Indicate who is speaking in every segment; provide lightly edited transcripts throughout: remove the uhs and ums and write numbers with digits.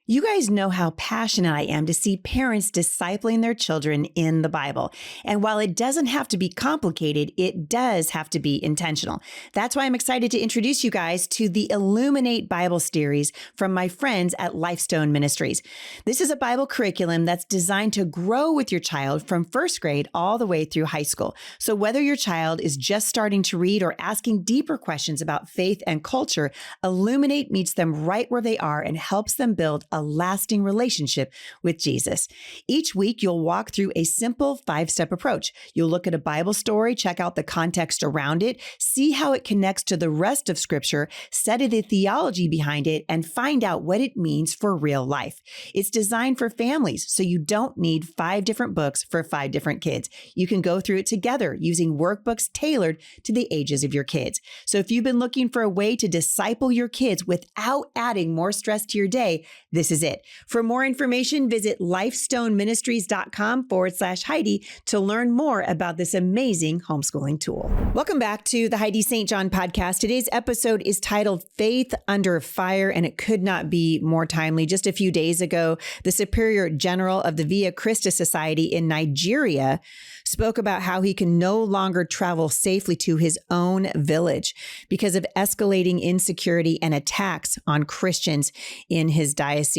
Speaker 1: You guys know how passionate I am to see parents discipling their children in the Bible. And while it doesn't have to be complicated, it does have to be intentional. That's why I'm excited to introduce you guys to the Illuminate Bible series from my friends at Lifestone Ministries. This is a Bible curriculum that's designed to grow with your child from first grade all the way through high school. So whether your child is just starting to read or asking deeper questions about faith and culture, Illuminate meets them right where they are and helps them build a lasting relationship with Jesus. Each week, you'll walk through a simple 5-step approach. You'll look at a Bible story, check out the context around it, see how it connects to the rest of Scripture, study the theology behind it, and find out what it means for real life. It's designed for families, so you don't need 5 different books for 5 different kids. You can go through it together using workbooks tailored to the ages of your kids. So if you've been looking for a way to disciple your kids without adding more stress to your day, this is it. For more information, visit lifestoneministries.com/Heidi to learn more about this amazing homeschooling tool. Welcome back to the Heidi St. John podcast. Today's episode is titled Faith Under Fire, and it could not be more timely. Just a few days ago, the Superior General of the Via Christi Society in Nigeria spoke about how he can no longer travel safely to his own village because of escalating insecurity and attacks on Christians in his diocese.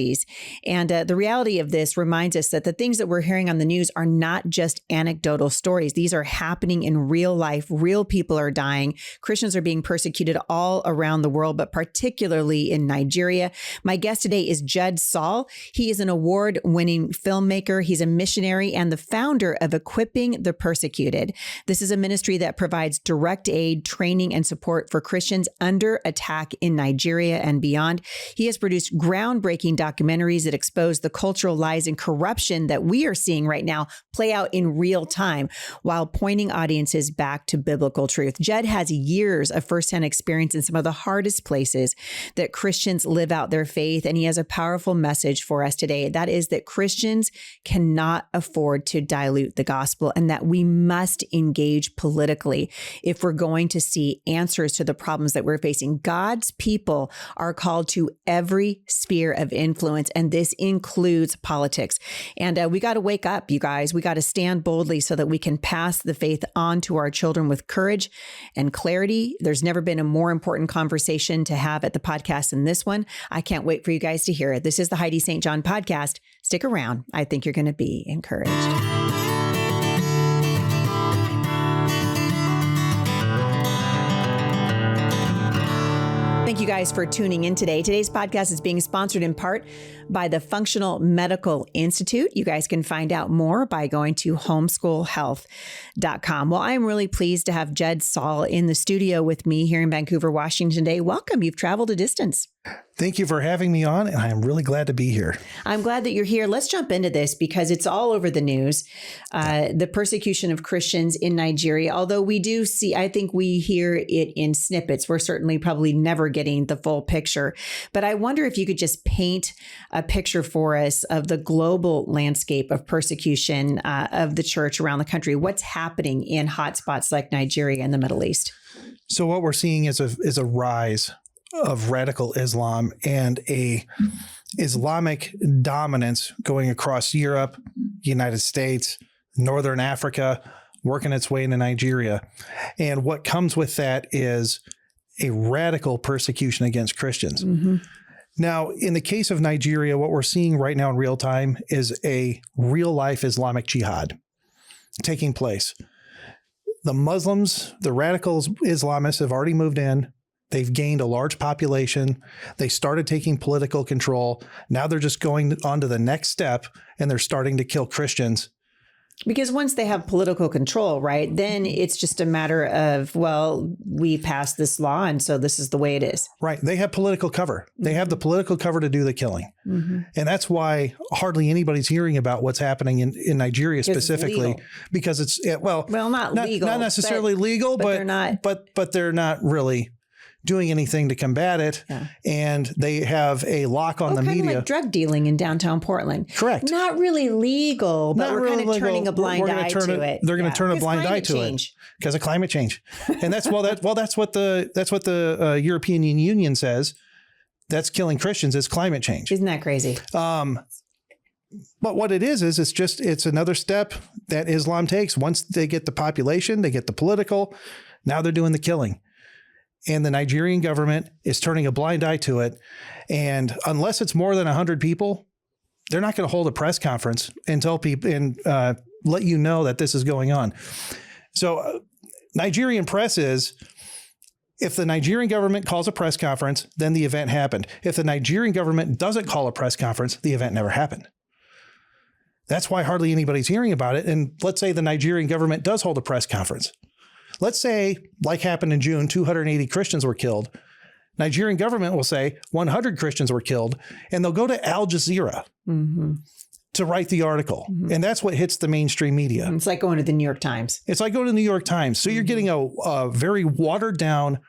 Speaker 1: And the reality of this reminds us that the things that we're hearing on the news are not just anecdotal stories. These are happening in real life. Real people are dying. Christians are being persecuted all around the world, but particularly in Nigeria. My guest today is Judd Saul. He is an award-winning filmmaker. He's a missionary and the founder of Equipping the Persecuted. This is a ministry that provides direct aid, training, and support for Christians under attack in Nigeria and beyond. He has produced groundbreaking documentaries that expose the cultural lies and corruption that we are seeing right now play out in real time while pointing audiences back to biblical truth. Judd has years of firsthand experience in some of the hardest places that Christians live out their faith, and he has a powerful message for us today. That is that Christians cannot afford to dilute the gospel and that we must engage politically if we're going to see answers to the problems that we're facing. God's people are called to every sphere of influence, and this includes politics. And we got to wake up, you guys. We got to stand boldly so that we can pass the faith on to our children with courage and clarity. There's never been a more important conversation to have at the podcast than this one. I can't wait for you guys to hear it. This is the Heidi St. John podcast. Stick around. I think you're going to be encouraged. Thank you guys for tuning in today. Today's podcast is being sponsored in part by the Functional Medical Institute. You guys can find out more by going to homeschoolhealth.com. Well, I'm really pleased to have Judd Saul in the studio with me here in Vancouver, Washington today. Welcome. You've traveled a distance.
Speaker 2: Thank you for having me on, and I am really glad to be here.
Speaker 1: I'm glad that you're here. Let's jump into this because it's all over the news. The persecution of Christians in Nigeria, although we do see, I think we hear it in snippets. We're certainly probably never getting the full picture. But I wonder if you could just paint a picture for us of the global landscape of persecution of the church around the country. What's happening in hotspots like Nigeria and the Middle East?
Speaker 2: So what we're seeing is a rise of radical Islam and a Islamic dominance going across Europe, United States, Northern Africa, working its way into Nigeria. And what comes with that is a radical persecution against Christians. Mm-hmm. Now, in the case of Nigeria, what we're seeing right now in real time is a real life Islamic jihad taking place. The Muslims, the radical Islamists have already moved in. They've gained a large population. They started taking political control. Now they're just going on to the next step, and they're starting to kill Christians.
Speaker 1: Because once they have political control, right, then it's just a matter of, well, we passed this law, and so this is the way it is. Right.
Speaker 2: They have political cover. They have the political cover to do the killing. Mm-hmm. And that's why hardly anybody's hearing about what's happening in Nigeria specifically, because it's, not legal. Not necessarily legal, but they're not. But they're not really doing anything to combat it. Yeah. And they have a lock on the media. Kind of
Speaker 1: like drug dealing in downtown Portland.
Speaker 2: Correct.
Speaker 1: Not really legal, but we're kind of turning a blind eye to it.
Speaker 2: They're going to turn a blind eye to it because of climate change. And that's what the European Union says. that's killing Christians is climate change.
Speaker 1: Isn't that crazy?
Speaker 2: But what it is it's another step that Islam takes. Once they get the population, they get the political, now they're doing the killing. And the Nigerian government is turning a blind eye to it. And unless it's more than 100 people, they're not going to hold a press conference and tell people and let you know that this is going on. So Nigerian press is, if the Nigerian government calls a press conference, then the event happened. If the Nigerian government doesn't call a press conference, the event never happened. That's why hardly anybody's hearing about it. And let's say the Nigerian government does hold a press conference. Let's say, like happened in June, 280 Christians were killed. Nigerian government will say 100 Christians were killed, and they'll go to Al Jazeera to write the article. And that's what hits the mainstream media.
Speaker 1: It's like going to the New York Times.
Speaker 2: It's like going to the New York Times. So you're getting a very watered down,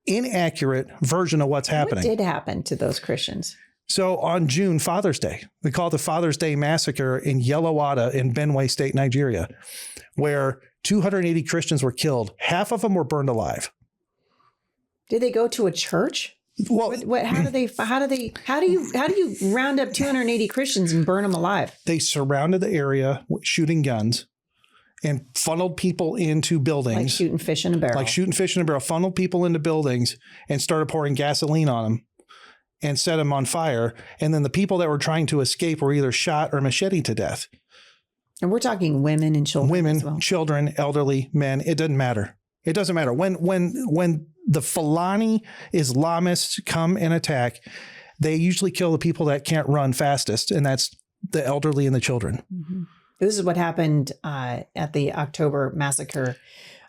Speaker 2: inaccurate version of what's happening.
Speaker 1: What did happen to those Christians?
Speaker 2: So on June, Father's Day, we call it the Father's Day Massacre in Yellow in Benue State, Nigeria, where 280 Christians were killed. Half of them were burned alive.
Speaker 1: Did they go to a church?
Speaker 2: Well,
Speaker 1: How do you round up 280 Christians and burn them alive?
Speaker 2: They surrounded the area shooting guns and funneled people into buildings.
Speaker 1: Like shooting fish in a barrel.
Speaker 2: Funneled people into buildings and started pouring gasoline on them and set them on fire. And then the people that were trying to escape were either shot or macheted to death.
Speaker 1: And we're talking women and children.
Speaker 2: Women,
Speaker 1: as well.
Speaker 2: children, elderly, men. It doesn't matter. It doesn't matter. When the Fulani Islamists come and attack, they usually kill the people that can't run fastest, and that's the elderly and the children.
Speaker 1: This is what happened at the October massacre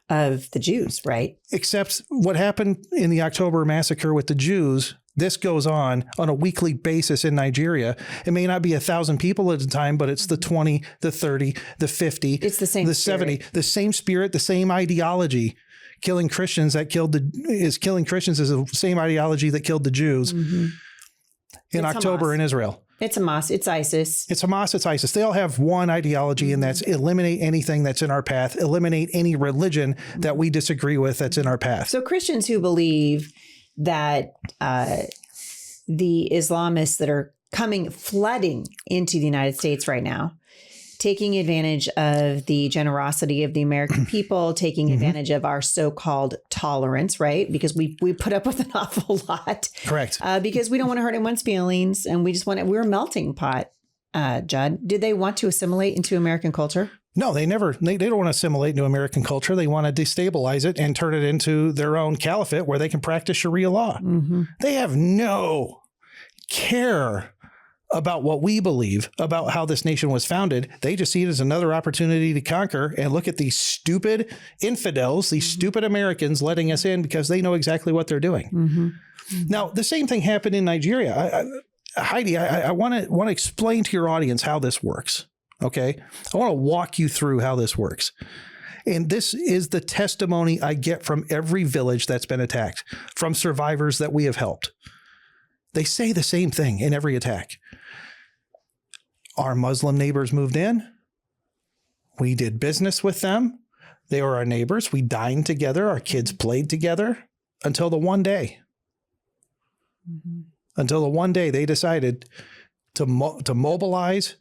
Speaker 1: of the Jews, right?
Speaker 2: Except what happened in the October massacre with the Jews, this goes on a weekly basis in Nigeria. It may not be 1,000 people at a time, but it's the 20, the 30, the 50,
Speaker 1: it's the same
Speaker 2: the
Speaker 1: spirit.
Speaker 2: 70, the same spirit, the same ideology. Killing Christians is the same ideology that killed the Jews in October
Speaker 1: Hamas.
Speaker 2: in Israel.
Speaker 1: It's Hamas. It's ISIS.
Speaker 2: It's Hamas. It's ISIS. They all have one ideology, and that's eliminate anything that's in our path, eliminate any religion that we disagree with that's in our path.
Speaker 1: So Christians who believe that the Islamists that are flooding into the United States right now, taking advantage of the generosity of the American people, taking advantage of our so-called tolerance, right? Because we put up with an awful lot. Correct. Because we don't want to hurt anyone's feelings, and we're a melting pot, Judd. Did they want to assimilate into American culture?
Speaker 2: No, they don't want to assimilate into American culture. They want to destabilize it and turn it into their own caliphate where they can practice Sharia law. They have no care about what we believe about how this nation was founded. They just see it as another opportunity to conquer and look at these stupid infidels, these stupid Americans letting us in because they know exactly what they're doing. Now, the same thing happened in Nigeria. Heidi, I want to explain to your audience how this works. Okay. I want to walk you through how this works. And this is the testimony I get from every village that's been attacked, from survivors that we have helped. They say the same thing in every attack. Our Muslim neighbors moved in. We did business with them. They were our neighbors. We dined together. Our kids played together until the one day. Until the one day they decided to mobilize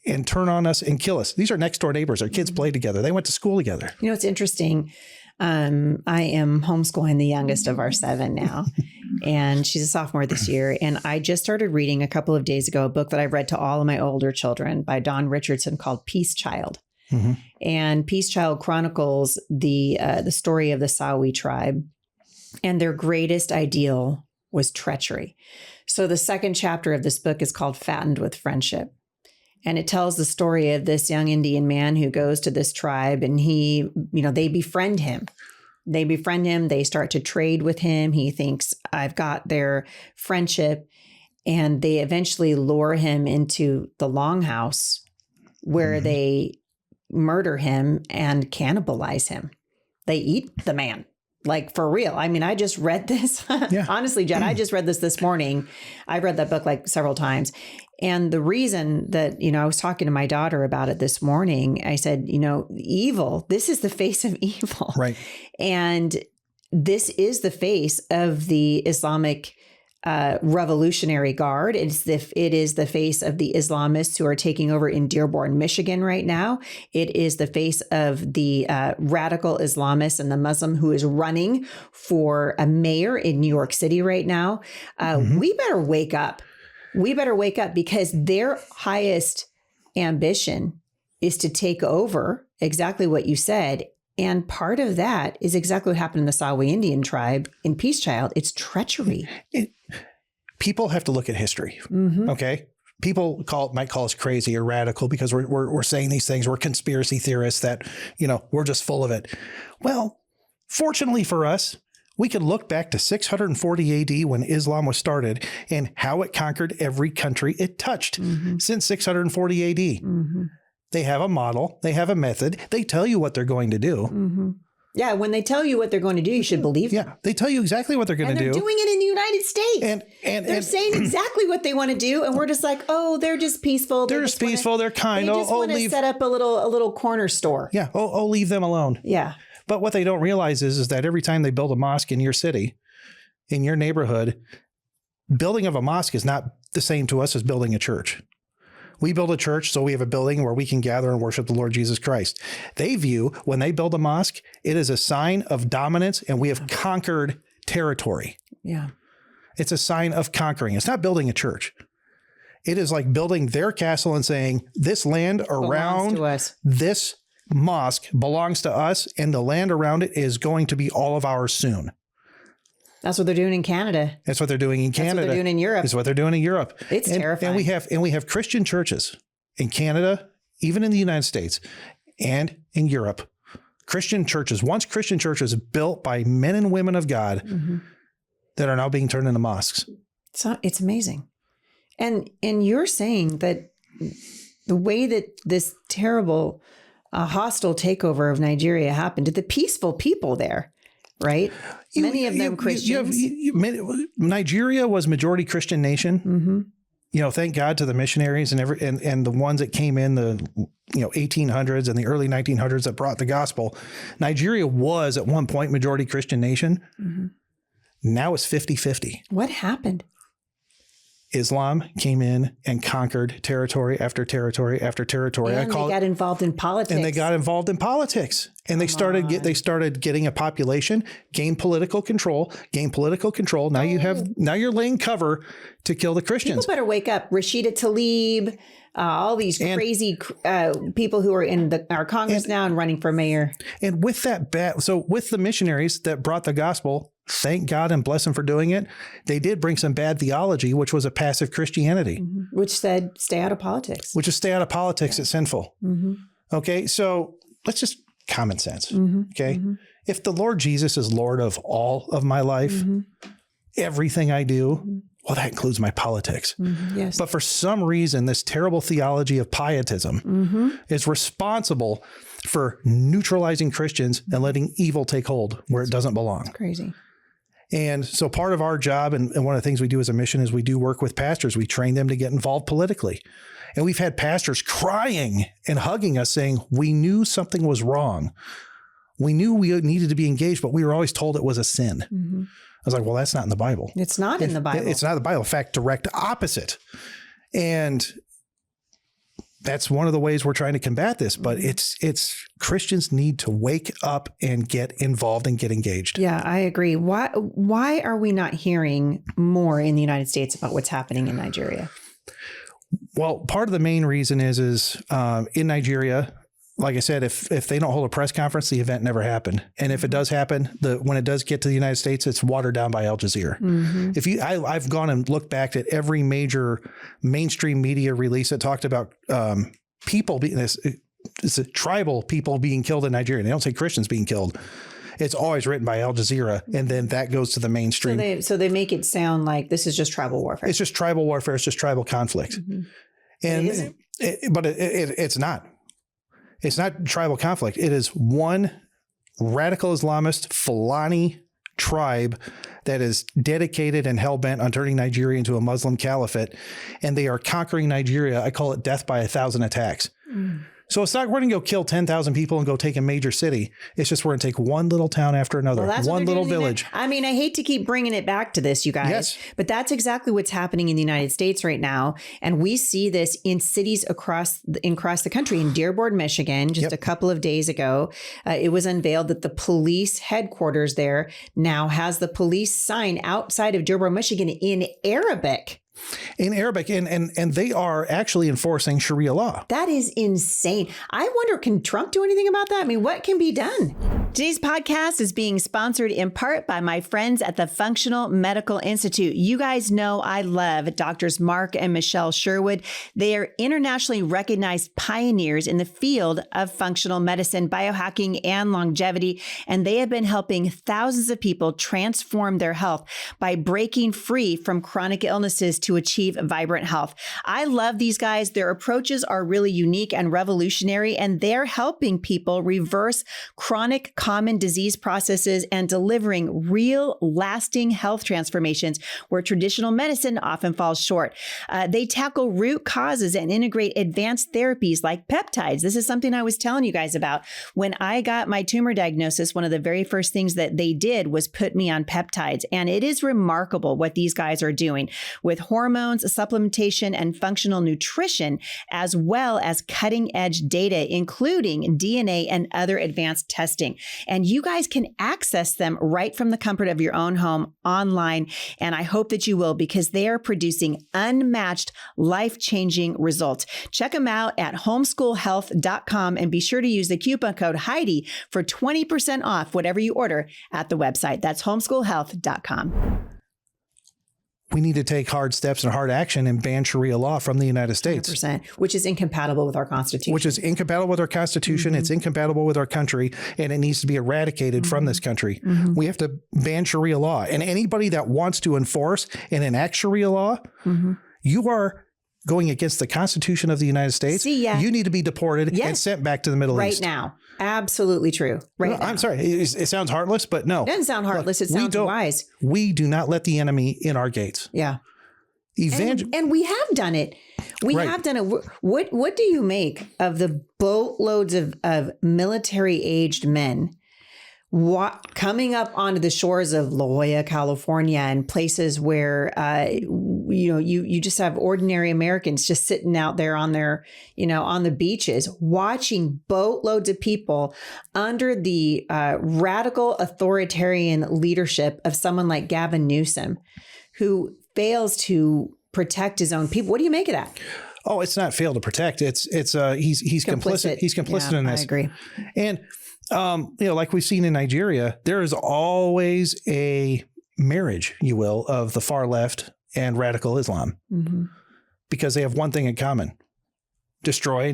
Speaker 2: and turn on us and kill us. These are next door neighbors. Our kids played together. They went to school together.
Speaker 1: You know, it's interesting. I am homeschooling the youngest of our 7 now, and she's a sophomore this year. And I just started reading a couple of days ago a book that I read to all of my older children by Don Richardson called Peace Child. And Peace Child chronicles the story of the Sawi tribe, and their greatest ideal was treachery. So the second chapter of this book is called Fattened with Friendship. And it tells the story of this young Indian man who goes to this tribe, and they befriend him. They start to trade with him. He thinks, I've got their friendship. And they eventually lure him into the longhouse where they murder him and cannibalize him. They eat the man. Like, for real. I mean, I just read this. Honestly, Judd, I just read this morning. I read that book like several times. And the reason that, I was talking to my daughter about it this morning, I said, evil, this is the face of evil.
Speaker 2: Right.
Speaker 1: And this is the face of the Islamic Revolutionary Guard. It is the face of the Islamists who are taking over in Dearborn, Michigan right now. It is the face of the radical Islamists and the Muslim who is running for a mayor in New York City right now. We better wake up. We better wake up, because their highest ambition is to take over, exactly what you said. And part of that is exactly what happened in the Sawi Indian tribe in Peace Child. It's treachery.
Speaker 2: People have to look at history. Okay. People might call us crazy or radical because we're saying these things. We're conspiracy theorists that, we're just full of it. Well, fortunately for us, we could look back to 640 AD when Islam was started and how it conquered every country it touched since 640 AD. They have a model. They have a method. They tell you what they're going to do.
Speaker 1: Yeah, when they tell you what they're going to do, you should believe them.
Speaker 2: Yeah, they tell you exactly what they're going to do.
Speaker 1: And they're doing it in the United States. And they're saying exactly what they want to do. And we're just like, oh, they're just peaceful.
Speaker 2: They're just peaceful. They're kind.
Speaker 1: They just want to set up a little corner store.
Speaker 2: Yeah. Leave them alone.
Speaker 1: Yeah.
Speaker 2: But what they don't realize is that every time they build a mosque in your city, in your neighborhood, building of a mosque is not the same to us as building a church. We build a church, so we have a building where we can gather and worship the Lord Jesus Christ. They view when they build a mosque, it is a sign of dominance, and we have conquered territory.
Speaker 1: Yeah.
Speaker 2: It's a sign of conquering. It's not building a church. It is like building their castle and saying, this land around this mosque belongs to us, and the land around it is going to be all of ours soon.
Speaker 1: That's what they're doing in Canada.
Speaker 2: That's what they're doing in Canada.
Speaker 1: That's what they're doing in Europe.
Speaker 2: It's what they're doing in Europe.
Speaker 1: It's terrifying.
Speaker 2: And we have Christian churches in Canada, even in the United States and in Europe. Christian churches, once Christian churches built by men and women of God that are now being turned into mosques.
Speaker 1: It's amazing. And you're saying that the way that this terrible hostile takeover of Nigeria happened to the peaceful people there, right? Many of them Christians.
Speaker 2: Nigeria was majority Christian nation. Thank God to the missionaries and the ones that came in the 1800s and the early 1900s that brought the gospel. Nigeria was at one point majority Christian nation. Now it's 50-50.
Speaker 1: What happened?
Speaker 2: Islam came in and conquered territory after territory after territory.
Speaker 1: And they got involved in politics.
Speaker 2: And they got involved in politics. And they started getting a population, gain political control. Now you're laying cover to kill the Christians.
Speaker 1: People better wake up. Rashida Tlaib, all these crazy people who are in our Congress now and running for mayor.
Speaker 2: And with with the missionaries that brought the gospel, thank God and bless them for doing it. They did bring some bad theology, which was a passive Christianity.
Speaker 1: Which said, stay out of politics.
Speaker 2: It's sinful. Okay, so let's just common sense. Okay, if the Lord Jesus is Lord of all of my life, everything I do, well, that includes my politics.
Speaker 1: Yes.
Speaker 2: But for some reason, this terrible theology of pietism is responsible for neutralizing Christians and letting evil take hold where it doesn't belong.
Speaker 1: Crazy.
Speaker 2: And so part of our job, and one of the things we do as a mission, is we do work with pastors. We train them to get involved politically. And we've had pastors crying and hugging us saying, we knew something was wrong. We knew we needed to be engaged, but we were always told it was a sin. I was like, well, that's not in the Bible.
Speaker 1: It's not in the Bible.
Speaker 2: It's not in the Bible. In fact, direct opposite. And that's one of the ways we're trying to combat this. But it's Christians need to wake up and get involved and get engaged.
Speaker 1: Yeah, I agree. Why are we not hearing more in the United States about what's happening in Nigeria?
Speaker 2: Well, part of the main reason is in Nigeria, like I said, if they don't hold a press conference, the event never happened. And if it does happen, when it does get to the United States, it's watered down by Al Jazeera. I've gone and looked back at every major mainstream media release that talked about people being it's a tribal people being killed in Nigeria. They don't say Christians being killed. It's always written by Al Jazeera, and then that goes to the mainstream.
Speaker 1: So they make it sound like this is just tribal warfare.
Speaker 2: It's just tribal warfare. It's just tribal conflict. And it's not. It's not tribal conflict. It is one radical Islamist Fulani tribe that is dedicated and hell-bent on turning Nigeria into a Muslim caliphate, and they are conquering Nigeria. I call it death by 1,000 attacks. So it's not we're going to go kill 10,000 people and go take a major city. It's just we're going to take one little town after another, one little village.
Speaker 1: I mean, I hate to keep bringing it back to this, you guys, but that's exactly what's happening in the United States right now. And we see this in cities across the country. In Dearborn, Michigan, just a couple of days ago, it was unveiled that the police headquarters there now has the police sign outside of Dearborn, Michigan in Arabic.
Speaker 2: In Arabic, and they are actually enforcing Sharia law.
Speaker 1: That is insane. I wonder, can Trump do anything about that? I mean, what can be done? Today's podcast is being sponsored in part by my friends at the Functional Medical Institute. You guys know I love Doctors Mark and Michelle Sherwood. They are internationally recognized pioneers in the field of functional medicine, biohacking, and longevity, and they have been helping thousands of people transform their health by breaking free from chronic illnesses to achieve vibrant health. I love these guys. Their approaches are really unique and revolutionary, and they're helping people reverse chronic common disease processes and delivering real lasting health transformations where traditional medicine often falls short. They tackle root causes and integrate advanced therapies like peptides. This is something I was telling you guys about. When I got my tumor diagnosis, one of the very first things that they did was put me on peptides. And it is remarkable what these guys are doing with hormones, supplementation, and functional nutrition, as well as cutting edge data, including DNA and other advanced testing. And you guys can access them right from the comfort of your own home online. And I hope that you will, because they are producing unmatched, life-changing results. Check them out at homeschoolhealth.com and be sure to use the coupon code Heidi for 20% off whatever you order at the website. That's homeschoolhealth.com.
Speaker 2: We need to take hard steps and hard action and ban Sharia law from the United States.
Speaker 1: 100%, which is incompatible with our Constitution.
Speaker 2: It's incompatible with our country, and it needs to be eradicated from this country. We have to ban Sharia law. And anybody that wants to enforce and enact Sharia law, you are going against the Constitution of the United States. You need to be deported and sent back to the Middle East.
Speaker 1: Right now. Absolutely true. Now.
Speaker 2: I'm sorry. It sounds heartless, but no.
Speaker 1: It doesn't sound heartless. It sounds wise.
Speaker 2: We do not let the enemy in our gates.
Speaker 1: Yeah. And we have done it. We have done it. What do you make of the boatloads of military-aged men coming up onto the shores of La Jolla, California, and places where you just have ordinary Americans just sitting out there on their on the beaches watching boatloads of people under the radical authoritarian leadership of someone like Gavin Newsom, who fails to protect his own people. What do you make of that?
Speaker 2: Oh, it's not fail to protect. He's complicit. He's complicit in this.
Speaker 1: I agree.
Speaker 2: And like we've seen in Nigeria, there is always a marriage, you will, of the far left and radical Islam, because they have one thing in common: destroy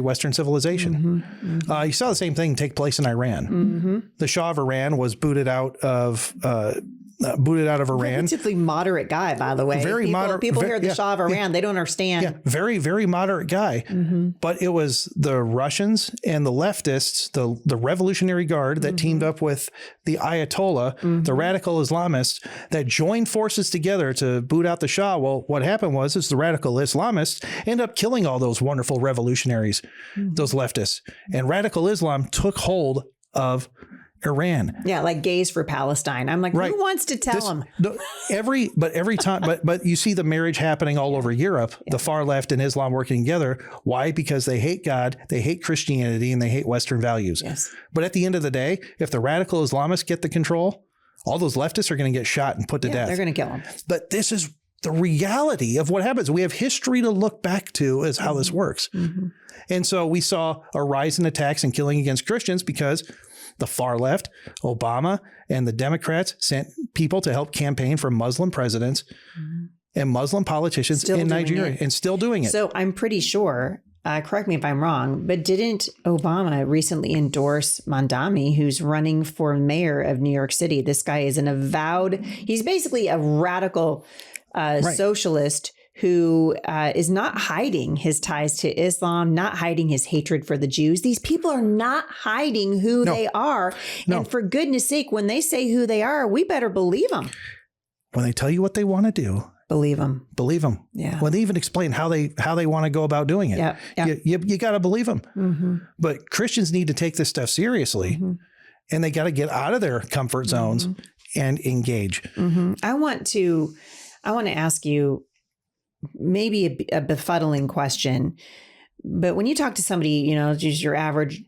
Speaker 2: Western civilization. You saw the same thing take place in Iran. The Shah of Iran was booted out of Iran.
Speaker 1: Relatively moderate guy, by the way.
Speaker 2: Very moderate.
Speaker 1: People hear the Shah of Iran, they don't understand.
Speaker 2: Yeah, very, very moderate guy. But it was the Russians and the leftists, the Revolutionary Guard that teamed up with the Ayatollah, the radical Islamists, that joined forces together to boot out the Shah. Well, what happened was the radical Islamists ended up killing all those wonderful revolutionaries, those leftists. And radical Islam took hold of Iran.
Speaker 1: Yeah, like gays for Palestine. I'm like, who wants to tell them?
Speaker 2: Every time, but you see the marriage happening all over Europe, the far left and Islam working together. Why? Because they hate God, they hate Christianity, and they hate Western values.
Speaker 1: Yes.
Speaker 2: But at the end of the day, if the radical Islamists get the control, all those leftists are going to get shot and put to death.
Speaker 1: They're going to kill them.
Speaker 2: But this is the reality of what happens. We have history to look back to as how this works. And so we saw a rise in attacks and killing against Christians because the far left, Obama, and the Democrats sent people to help campaign for Muslim presidents and Muslim politicians in Nigeria, and still doing it.
Speaker 1: So I'm pretty sure, correct me if I'm wrong, but didn't Obama recently endorse Mandami, who's running for mayor of New York City? This guy is he's basically a radical socialist who is not hiding his ties to Islam, not hiding his hatred for the Jews. These people are not hiding who they are. And for goodness sake, when they say who they are, we better believe them.
Speaker 2: When they tell you what they want to do
Speaker 1: Believe them.
Speaker 2: Believe them.
Speaker 1: Yeah.
Speaker 2: When they even explain how they want to go about doing it.
Speaker 1: Yeah.
Speaker 2: You got to believe them. But Christians need to take this stuff seriously, and they got to get out of their comfort zones and engage.
Speaker 1: I want to ask you maybe a befuddling question, but when you talk to somebody, just your average,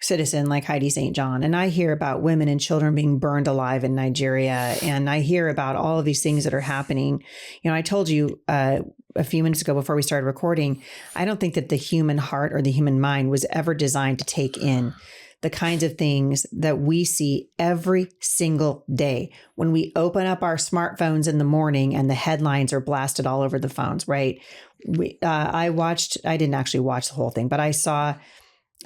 Speaker 1: citizen like Heidi St. John, and I hear about women and children being burned alive in Nigeria, and I hear about all of these things that are happening. I told you a few minutes ago before we started recording, I don't think that the human heart or the human mind was ever designed to take in the kinds of things that we see every single day when we open up our smartphones in the morning and the headlines are blasted all over the phones, right? I didn't actually watch the whole thing, but I saw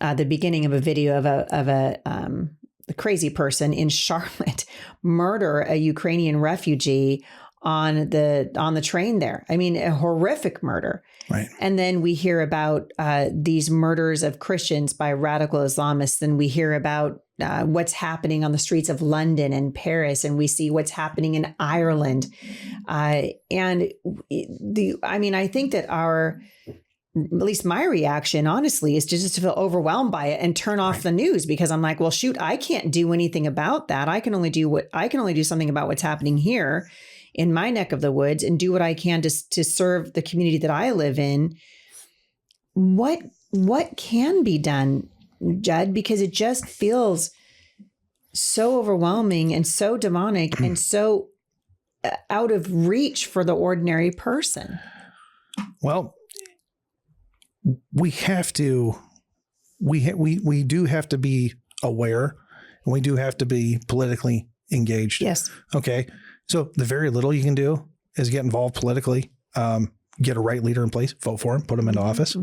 Speaker 1: the beginning of a video of a crazy person in Charlotte murder a Ukrainian refugee on the train there. I mean, a horrific murder.
Speaker 2: Right.
Speaker 1: And then we hear about these murders of Christians by radical Islamists, and we hear about what's happening on the streets of London and Paris, and we see what's happening in Ireland. I think that at least my reaction, honestly, is just to feel overwhelmed by it and turn off the news, because I'm like, well, shoot, I can't do anything about that. I can only do something about what's happening here in my neck of the woods and do what I can to serve the community that I live in. What can be done, Judd? Because it just feels so overwhelming and so demonic and so out of reach for the ordinary person.
Speaker 2: Well, we do have to be aware, and we do have to be politically engaged.
Speaker 1: Yes.
Speaker 2: Okay. So the very little you can do is get involved politically, get a right leader in place, vote for him, put him into office.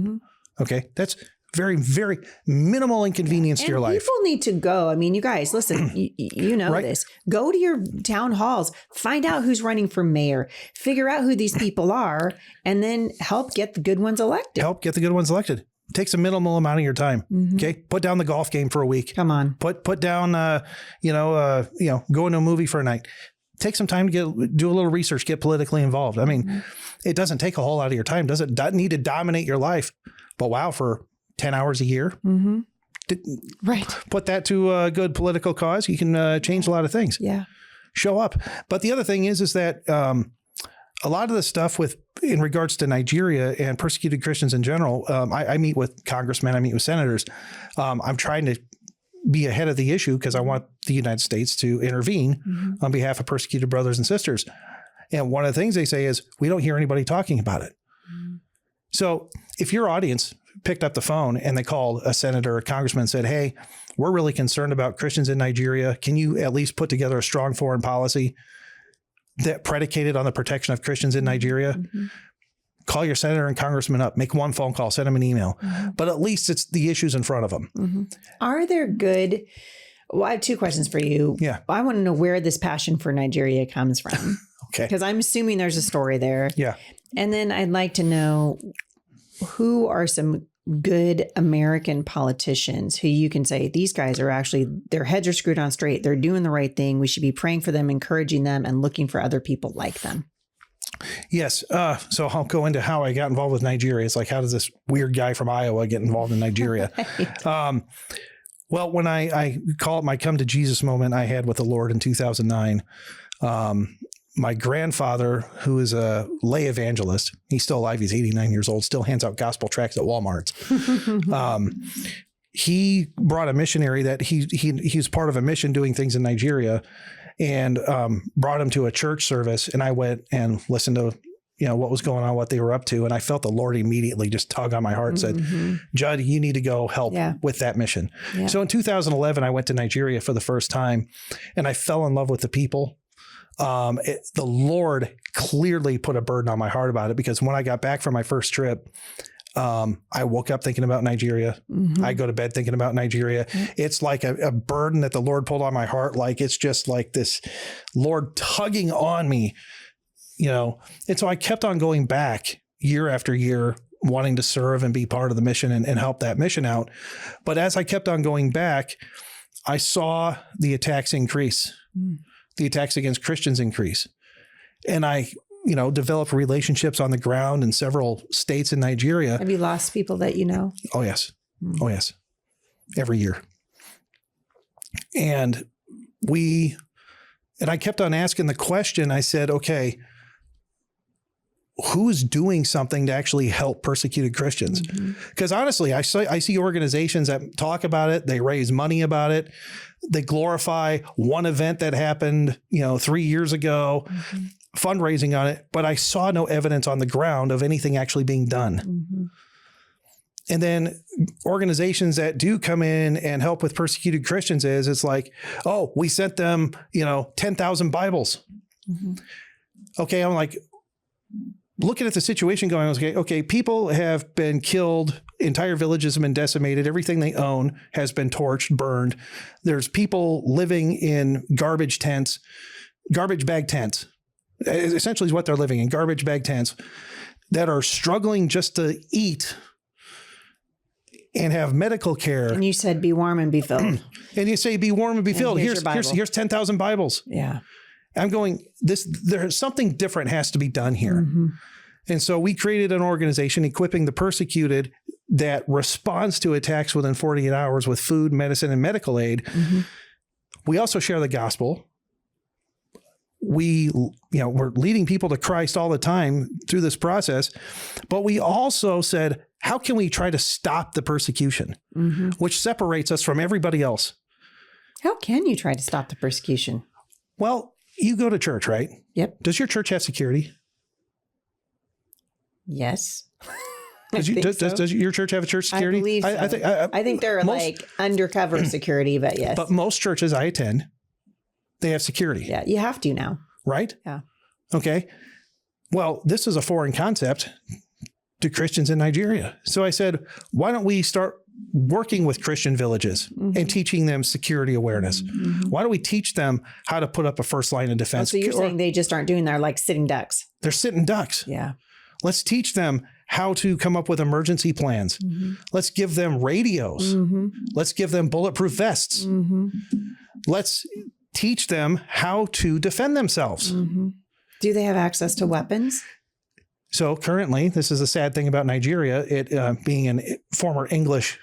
Speaker 2: Okay. That's very, very minimal inconvenience to your life.
Speaker 1: People need to go. I mean, you guys, listen, you know this. Go to your town halls, find out who's running for mayor, figure out who these people are, and then help get the good ones elected. Takes a minimal amount of your time. Okay. Put down the golf game for a week. Come on.
Speaker 2: Put down, go into a movie for a night. Take some time to do a little research, get politically involved. I mean, it doesn't take a whole lot of your time. Doesn't need to dominate your life. But wow, for 10 hours a year,
Speaker 1: right?
Speaker 2: Put that to a good political cause. You can change a lot of things.
Speaker 1: Yeah.
Speaker 2: Show up. But the other thing is that a lot of the stuff in regards to Nigeria and persecuted Christians in general, I meet with congressmen, I meet with senators. I'm trying to be ahead of the issue because I want the United States to intervene on behalf of persecuted brothers and sisters. And one of the things they say is, we don't hear anybody talking about it. So if your audience picked up the phone and they called a senator or a congressman and said, hey, we're really concerned about Christians in Nigeria. Can you at least put together a strong foreign policy that predicated on the protection of Christians in Nigeria? Call your senator and congressman up, make one phone call, send them an email, but at least it's the issues in front of them.
Speaker 1: Are there good, I have two questions for you.
Speaker 2: Yeah.
Speaker 1: I want to know where this passion for Nigeria comes from.
Speaker 2: Okay.
Speaker 1: Because I'm assuming there's a story there.
Speaker 2: Yeah.
Speaker 1: And then I'd like to know, who are some good American politicians who you can say, these guys are actually, their heads are screwed on straight. They're doing the right thing. We should be praying for them, encouraging them, and looking for other people like them.
Speaker 2: Yes. So I'll go into how I got involved with Nigeria. It's like, how does this weird guy from Iowa get involved in Nigeria? Well, when I call it my come to Jesus moment I had with the Lord in 2009, my grandfather, who is a lay evangelist, he's still alive. He's 89 years old, still hands out gospel tracts at Walmart. He brought a missionary that he's part of a mission doing things in Nigeria, and brought him to a church service. And I went and listened to, what was going on, what they were up to. And I felt the Lord immediately just tug on my heart and said, Judd, you need to go help with that mission. Yeah. So in 2011, I went to Nigeria for the first time, and I fell in love with the people. The Lord clearly put a burden on my heart about it, because when I got back from my first trip, I woke up thinking about Nigeria. I go to bed thinking about Nigeria. It's like a burden that the Lord pulled on my heart. Like, it's just like this Lord tugging on me, And so I kept on going back year after year, wanting to serve and be part of the mission and help that mission out. But as I kept on going back, I saw the attacks increase. The attacks against Christians increase. And I developed relationships on the ground in several states in Nigeria.
Speaker 1: Have you lost people that you know?
Speaker 2: Oh, yes. Oh, yes. Every year. And I kept on asking the question. I said, okay, who's doing something to actually help persecuted Christians? Because honestly, I see organizations that talk about it. They raise money about it. They glorify one event that happened, 3 years ago, fundraising on it. But I saw no evidence on the ground of anything actually being done. And then organizations that do come in and help with persecuted Christians it's like, oh, we sent them, 10,000 Bibles. Okay. I'm like, looking at the situation going, okay, people have been killed. Entire villages have been decimated. Everything they own has been torched, burned. There's people living in garbage bag tents, essentially is what they're living in, garbage bag tents that are struggling just to eat and have medical care.
Speaker 1: And you said, be warm and be filled.
Speaker 2: And you say, be warm and be filled. Here's 10,000 Bibles.
Speaker 1: Yeah.
Speaker 2: I'm going, there's something different has to be done here. And so we created an organization, Equipping the Persecuted, that responds to attacks within 48 hours with food, medicine, and medical aid. We also share the gospel. We're leading people to Christ all the time through this process. But we also said, how can we try to stop the persecution, which separates us from everybody else?
Speaker 1: How can you try to stop the persecution?
Speaker 2: Well, you go to church, right?
Speaker 1: Yep.
Speaker 2: Does your church have security?
Speaker 1: Yes.
Speaker 2: Does your church have a church security?
Speaker 1: I believe so. I think they're like undercover security, but yes.
Speaker 2: But most churches I attend, they have security.
Speaker 1: Yeah, you have to now.
Speaker 2: Right?
Speaker 1: Yeah.
Speaker 2: Okay. Well, this is a foreign concept to Christians in Nigeria. So I said, why don't we start working with Christian villages and teaching them security awareness? Why don't we teach them how to put up a first line of defense?
Speaker 1: So you're saying they just aren't doing that, like sitting ducks.
Speaker 2: They're sitting ducks.
Speaker 1: Yeah.
Speaker 2: Let's teach them how to come up with emergency plans. Let's give them radios. Let's give them bulletproof vests. Let's teach them how to defend themselves.
Speaker 1: Do they have access to weapons?
Speaker 2: So currently, this is a sad thing about Nigeria, it being a former English.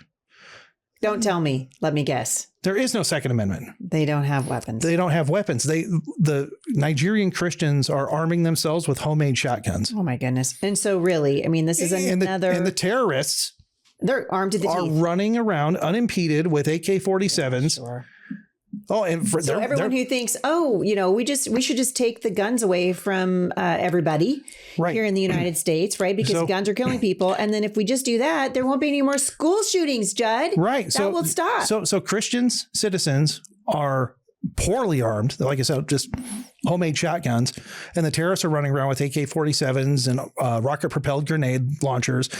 Speaker 1: Don't tell me. Let me guess.
Speaker 2: There is no Second Amendment.
Speaker 1: They don't have weapons.
Speaker 2: They don't have weapons. The Nigerian Christians are arming themselves with homemade shotguns.
Speaker 1: Oh my goodness. And so really, I mean, this is another.
Speaker 2: And the terrorists
Speaker 1: they're armed to the teeth.
Speaker 2: Running around unimpeded with AK-47s.
Speaker 1: Sure.
Speaker 2: Oh, and
Speaker 1: so everyone who thinks, we should just take the guns away from everybody here in the United States, right? Because guns are killing people. And then if we just do that, there won't be any more school shootings, Judd.
Speaker 2: Right.
Speaker 1: That will stop.
Speaker 2: So Christians, citizens are poorly armed. Like I said, just homemade shotguns. And the terrorists are running around with AK-47s and rocket-propelled grenade launchers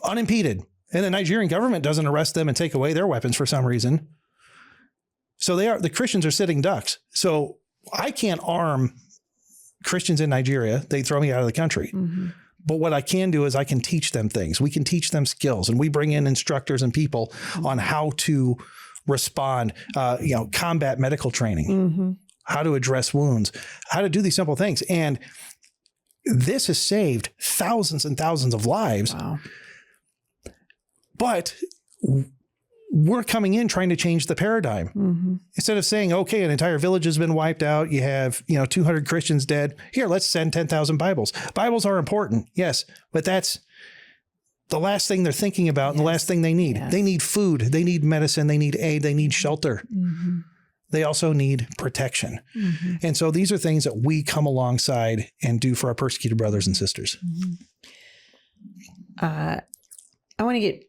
Speaker 2: unimpeded. And the Nigerian government doesn't arrest them and take away their weapons for some reason. So the Christians are sitting ducks. So I can't arm Christians in Nigeria. They throw me out of the country. But what I can do is I can teach them things. We can teach them skills, and we bring in instructors and people on how to respond, combat medical training, how to address wounds, how to do these simple things. And this has saved thousands and thousands of lives. Wow. But we're coming in trying to change the paradigm. Instead of saying, okay, an entire village has been wiped out. You have, 200 Christians dead. Here, let's send 10,000 Bibles. Bibles are important. Yes. But that's the last thing they're thinking about and the last thing they need. Yes. They need food. They need medicine. They need aid. They need shelter. They also need protection. And so these are things that we come alongside and do for our persecuted brothers and sisters.
Speaker 1: I want to get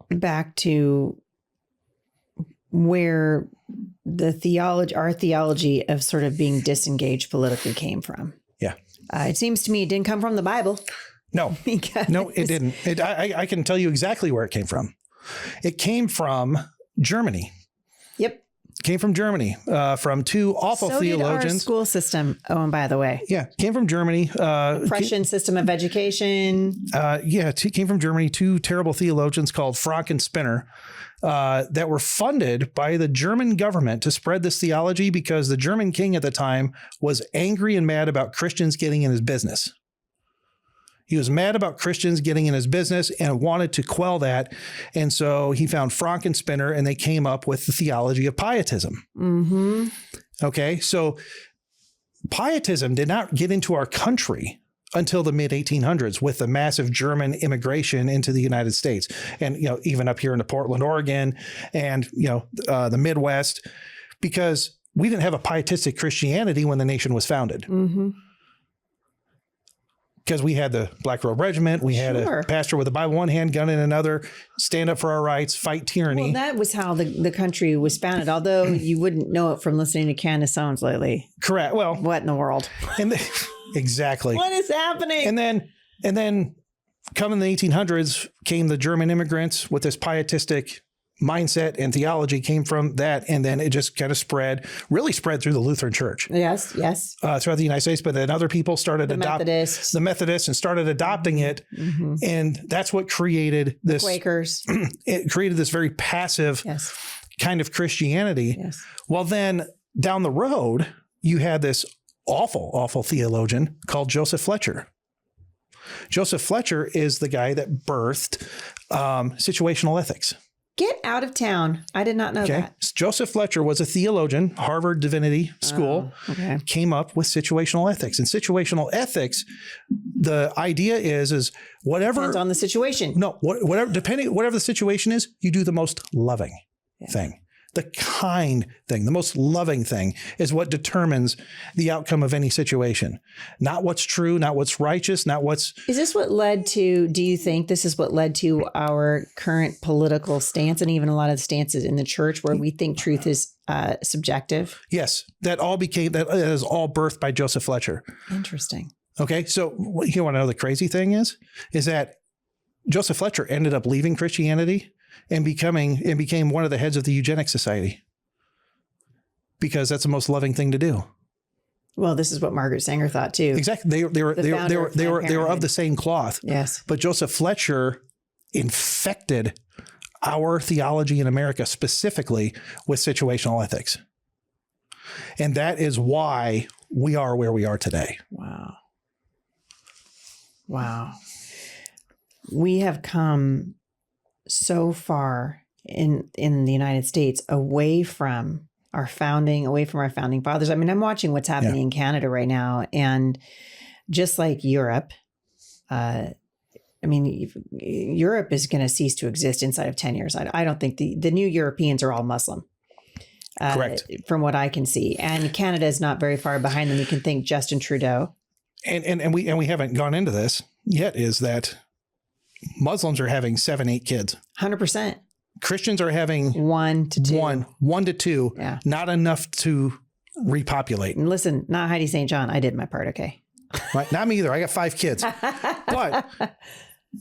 Speaker 1: back to where our theology of sort of being disengaged politically came from.
Speaker 2: Yeah.
Speaker 1: It seems to me it didn't come from the Bible.
Speaker 2: No, no, it didn't. I can tell you exactly where it came from. It came from Germany.
Speaker 1: Yep.
Speaker 2: Came from Germany, from two awful theologians.
Speaker 1: Did our school system. Oh, and by the way.
Speaker 2: Yeah, came from Germany.
Speaker 1: Prussian system of education.
Speaker 2: Came from Germany. Two terrible theologians called Frank and Spinner that were funded by the German government to spread this theology because the German king at the time was angry and mad about Christians getting in his business. He was mad about Christians getting in his business and wanted to quell that. And so he found Frank and Spinner, and they came up with the theology of pietism.
Speaker 1: Mm-hmm.
Speaker 2: Okay, so pietism did not get into our country until the mid 1800s with the massive German immigration into the United States. And, even up here into Portland, Oregon, and, the Midwest, because we didn't have a pietistic Christianity when the nation was founded.
Speaker 1: Mm-hmm.
Speaker 2: Because we had the Black Robe Regiment, we had a pastor with a Bible in one hand, gun in another, stand up for our rights, fight tyranny.
Speaker 1: Well, that was how the country was founded, although you wouldn't know it from listening to Candace Owens lately.
Speaker 2: Correct. Well,
Speaker 1: what in the world?
Speaker 2: Exactly.
Speaker 1: What is happening?
Speaker 2: And then coming in the 1800s came the German immigrants with this pietistic mindset, and theology came from that. And then it just kind of really spread through the Lutheran Church.
Speaker 1: Yes.
Speaker 2: Throughout the United States. But then other people started adopting the Methodists and started adopting it. Mm-hmm. And that's what created this. The
Speaker 1: Quakers.
Speaker 2: It created this very passive kind of Christianity. Yes. Well, then down the road, you had this awful, awful theologian called Joseph Fletcher. Joseph Fletcher is the guy that birthed situational ethics.
Speaker 1: Get out of town. I did not know that.
Speaker 2: Joseph Fletcher was a theologian, Harvard Divinity School, came up with situational ethics. And situational ethics, the idea is whatever.
Speaker 1: Depends on the situation.
Speaker 2: No, whatever the situation is, you do the most loving thing. The kind thing, the most loving thing is what determines the outcome of any situation. Not what's true, not what's righteous, not what's...
Speaker 1: Is this what led to, do you think this is what led to our current political stance and even a lot of the stances in the church where we think truth is subjective?
Speaker 2: Yes, that is all birthed by Joseph Fletcher.
Speaker 1: Interesting.
Speaker 2: Okay, so you want to know the crazy thing is that Joseph Fletcher ended up leaving Christianity and became one of the heads of the Eugenics Society because that's the most loving thing to do.
Speaker 1: Well, this is what Margaret Sanger thought too.
Speaker 2: Exactly. They were of the same cloth.
Speaker 1: Yes.
Speaker 2: But Joseph Fletcher infected our theology in America specifically with situational ethics. And that is why we are where we are today.
Speaker 1: Wow. We have come so far in the United States away from our founding fathers. I mean, I'm watching what's happening in Canada right now, and just like Europe, Europe is going to cease to exist inside of 10 years. I don't think the new Europeans are all Muslim.
Speaker 2: Correct.
Speaker 1: From what I can see. And Canada is not very far behind them. You can think Justin Trudeau.
Speaker 2: And we haven't gone into this yet, is that Muslims are having 7-8 kids.
Speaker 1: 100%.
Speaker 2: Christians are having
Speaker 1: 1 to 2.
Speaker 2: 1 to 2. Yeah. Not enough to repopulate.
Speaker 1: And listen, not Heidi St. John. I did my part. Okay.
Speaker 2: Right. Not me either. I got 5 kids, but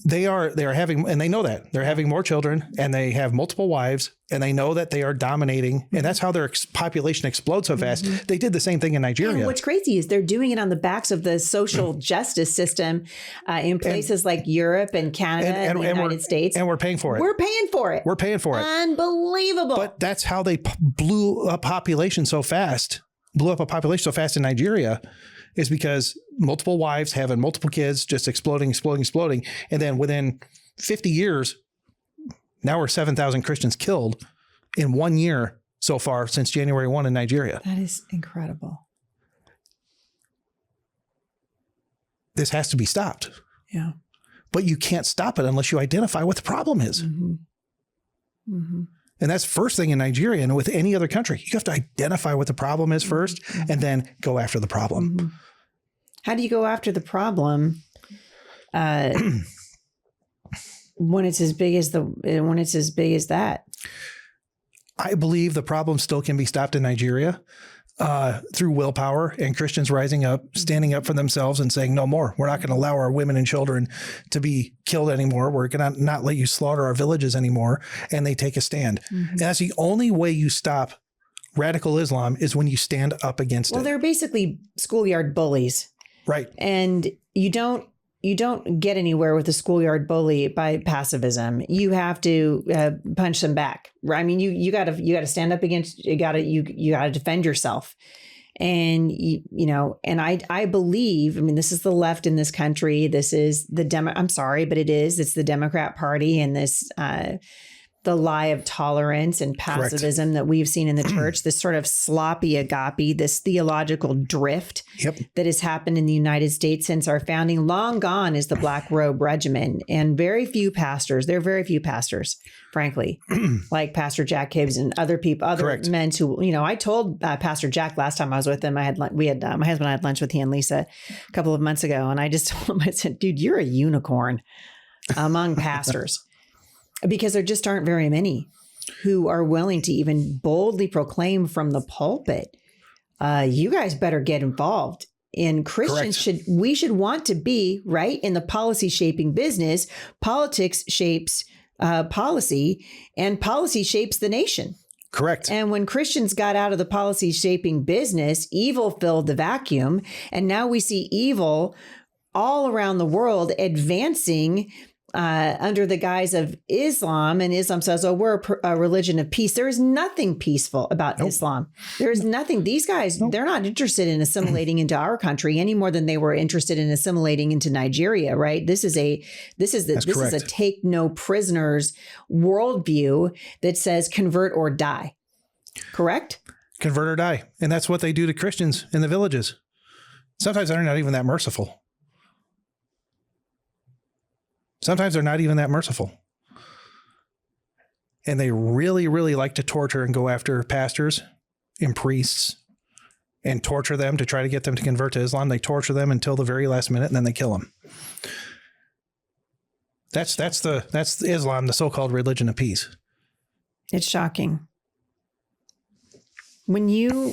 Speaker 2: they are having, and they know that they're having more children, and they have multiple wives, and they know that they are dominating, and that's how their population explodes so fast. Mm-hmm. They did the same thing in Nigeria.
Speaker 1: And what's crazy is they're doing it on the backs of the social justice system in places like Europe and Canada and the United States.
Speaker 2: And we're paying for it.
Speaker 1: We're paying for it. Unbelievable.
Speaker 2: But that's how they blew up a population so fast in Nigeria, is because multiple wives having multiple kids, just exploding. And then within 50 years, now we're 7,000 Christians killed in 1 year so far since January 1 in Nigeria.
Speaker 1: That is incredible.
Speaker 2: This has to be stopped.
Speaker 1: Yeah.
Speaker 2: But you can't stop it unless you identify what the problem is.
Speaker 1: Mm-hmm. Mm-hmm.
Speaker 2: And that's first thing in Nigeria and with any other country. You have to identify what the problem is first, and then go after the problem.
Speaker 1: Mm-hmm. How do you go after the problem when it's as big as that?
Speaker 2: I believe the problem still can be stopped in Nigeria through willpower and Christians rising up, standing up for themselves and saying, no more. We're not going to allow our women and children to be killed anymore. We're going to not let you slaughter our villages anymore. And they take a stand. Mm-hmm. And that's the only way you stop radical Islam is when you stand up against
Speaker 1: Well,
Speaker 2: it.
Speaker 1: they're basically schoolyard bullies.
Speaker 2: Right.
Speaker 1: And you don't get anywhere with a schoolyard bully by pacifism. You have to punch them back. I mean, you got to stand up against. You got to defend yourself. And and I believe. I mean, this is the left in this country. This is the I'm sorry, but it's the Democrat Party, and this. The lie of tolerance and pacifism that we've seen in the church, this sort of sloppy agape, this theological drift that has happened in the United States since our founding. Long gone is the black robe regimen, and there are very few pastors, frankly, like Pastor Jack Hibbs and other people, other men who, I told Pastor Jack last time I was with him, my husband and I had lunch with he and Lisa a couple of months ago. And I just told him, I said, dude, you're a unicorn among pastors. Because there just aren't very many who are willing to even boldly proclaim from the pulpit. You guys better get involved. And Christians we should want to be right in the policy shaping business. Politics shapes policy, and policy shapes the nation.
Speaker 2: Correct.
Speaker 1: And when Christians got out of the policy shaping business, evil filled the vacuum. And now we see evil all around the world advancing under the guise of Islam. And Islam says, we're a religion of peace. There is nothing peaceful about Islam. There is nothing. These guys, they're not interested in assimilating into our country any more than they were interested in assimilating into Nigeria, right? This is a take no prisoners worldview that says convert or die. Correct?
Speaker 2: Convert or die. And that's what they do to Christians in the villages. Sometimes they're not even that merciful. Sometimes they're not even that merciful. And they really, really like to torture and go after pastors and priests and torture them to try to get them to convert to Islam. They torture them until the very last minute, and then they kill them. That's Islam, the so-called religion of peace.
Speaker 1: It's shocking. When you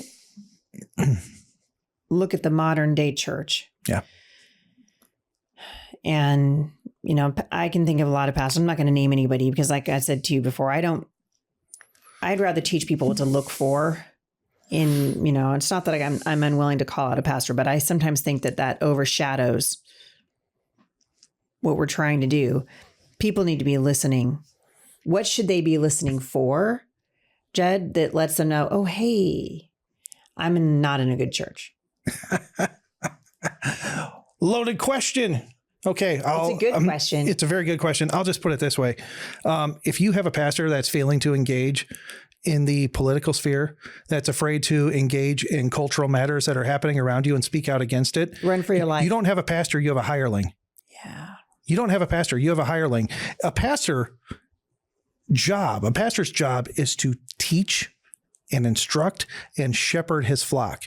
Speaker 1: look at the modern day church.
Speaker 2: Yeah.
Speaker 1: And I can think of a lot of pastors. I'm not going to name anybody because, like I said to you before, I'd rather teach people what to look for it's not that I'm unwilling to call out a pastor, but I sometimes think that overshadows what we're trying to do. People need to be listening. What should they be listening for, Judd, that lets them know, oh, hey, I'm not in a good church?
Speaker 2: Loaded question. Okay.
Speaker 1: It's a good question.
Speaker 2: It's a very good question. I'll just put it this way. If you have a pastor that's failing to engage in the political sphere, that's afraid to engage in cultural matters that are happening around you and speak out against it,
Speaker 1: run for your life.
Speaker 2: You don't have a pastor, you have a hireling.
Speaker 1: Yeah.
Speaker 2: You don't have a pastor, you have a hireling. A pastor's job is to teach and instruct and shepherd his flock.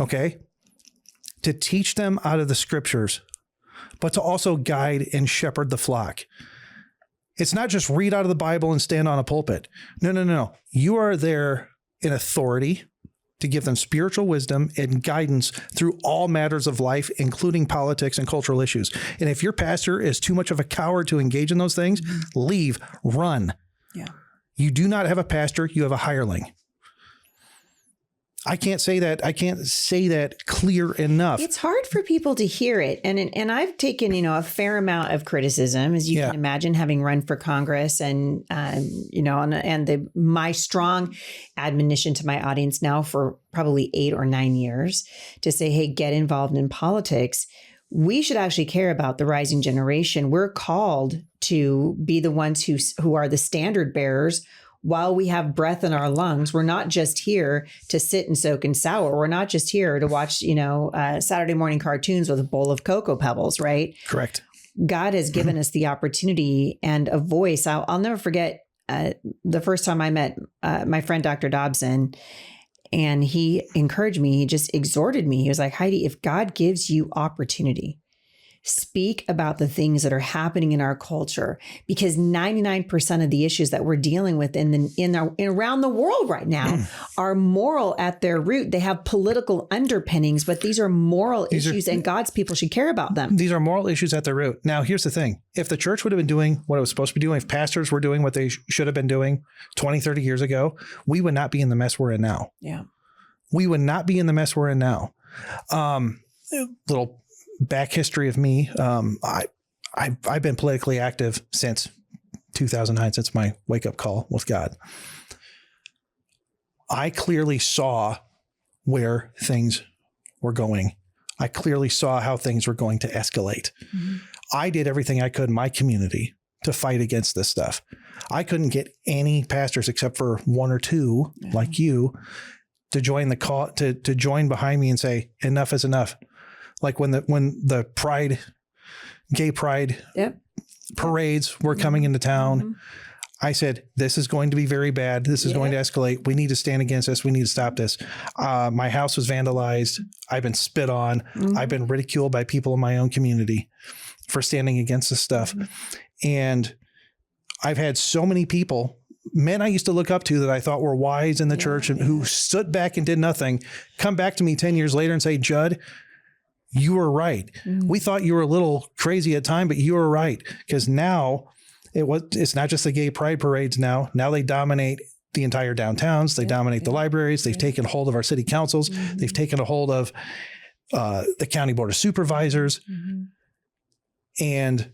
Speaker 2: Okay? To teach them out of the scriptures, but to also guide and shepherd the flock. It's not just read out of the Bible and stand on a pulpit. No. You are there in authority to give them spiritual wisdom and guidance through all matters of life, including politics and cultural issues. And if your pastor is too much of a coward to engage in those things, leave, run. Yeah. You do not have a pastor, you have a hireling. I can't say that clear enough.
Speaker 1: It's hard for people to hear it. And I've taken, a fair amount of criticism, as you can imagine, having run for Congress and my strong admonition to my audience now for probably 8 or 9 years to say, hey, get involved in politics. We should actually care about the rising generation. We're called to be the ones who are the standard bearers. While we have breath in our lungs, we're not just here to sit and soak and sour. We're not just here to watch, Saturday morning cartoons with a bowl of Cocoa Pebbles, right?
Speaker 2: Correct.
Speaker 1: God has given us the opportunity and a voice. I'll never forget the first time I met my friend, Dr. Dobson, and he encouraged me. He just exhorted me. He was like, Heidi, if God gives you opportunity speak about the things that are happening in our culture, because 99% of the issues that we're dealing with around the world right now are moral at their root. They have political underpinnings, but these are moral issues, and God's people should care about them.
Speaker 2: These are moral issues at their root. Now, here's the thing. If the church would have been doing what it was supposed to be doing, if pastors were doing what they should have been doing 20, 30 years ago, we would not be in the mess we're in now.
Speaker 1: Yeah.
Speaker 2: We would not be in the mess we're in now. Little back history of me. I've been politically active since 2009, since my wake up call with God. I clearly saw where things were going. I clearly saw how things were going to escalate. Mm-hmm. I did everything I could in my community to fight against this stuff. I couldn't get any pastors except for one or two like you to join the call, to join behind me and say, enough is enough. Like when the pride, gay pride parades were coming into town, I said, this is going to be very bad. This is going to escalate. We need to stand against this. We need to stop this. My house was vandalized. I've been spit on. I've been ridiculed by people in my own community for standing against this stuff. And I've had so many people, men I used to look up to that I thought were wise in the church and who stood back and did nothing, come back to me 10 years later and say, Judd, you were right. We thought you were a little crazy at time, but you were right. Because now it's not just the gay pride parades now. Now they dominate the entire downtowns. They dominate the libraries. They've taken hold of our city councils. They've taken a hold of the county board of supervisors. And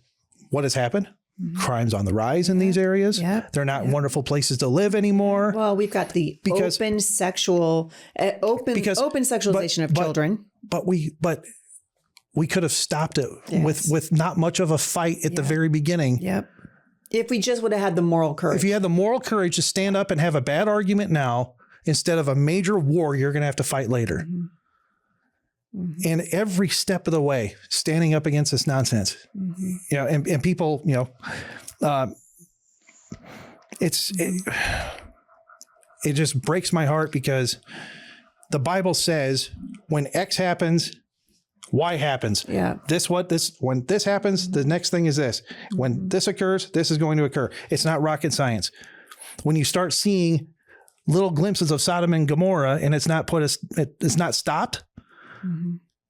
Speaker 2: what has happened? Crime's on the rise in these areas. They're not wonderful places to live anymore.
Speaker 1: Well, we've got the open sexualization of children.
Speaker 2: But we could have stopped it with not much of a fight at the very beginning.
Speaker 1: If we just would have had the moral courage.
Speaker 2: If you had the moral courage to stand up and have a bad argument now, instead of a major war you're going to have to fight later. And every step of the way, standing up against this nonsense, and people, it just breaks my heart, because the Bible says when X happens, Y happens. When this happens, the next thing is this. When this occurs, this is going to occur. It's not rocket science. When you start seeing little glimpses of Sodom and Gomorrah, and it's not stopped,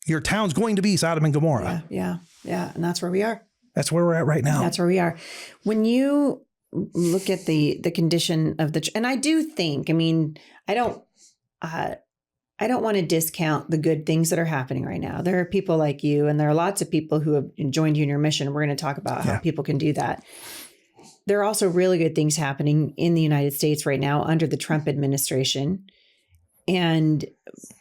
Speaker 2: your town's going to be Sodom and Gomorrah.
Speaker 1: Yeah. And that's where we are.
Speaker 2: That's where we're at right now.
Speaker 1: That's where we are. When you look at the condition of and I do think, I don't want to discount the good things that are happening right now. There are people like you, and there are lots of people who have joined you in your mission. We're going to talk about how people can do that. There are also really good things happening in the United States right now under the Trump administration. And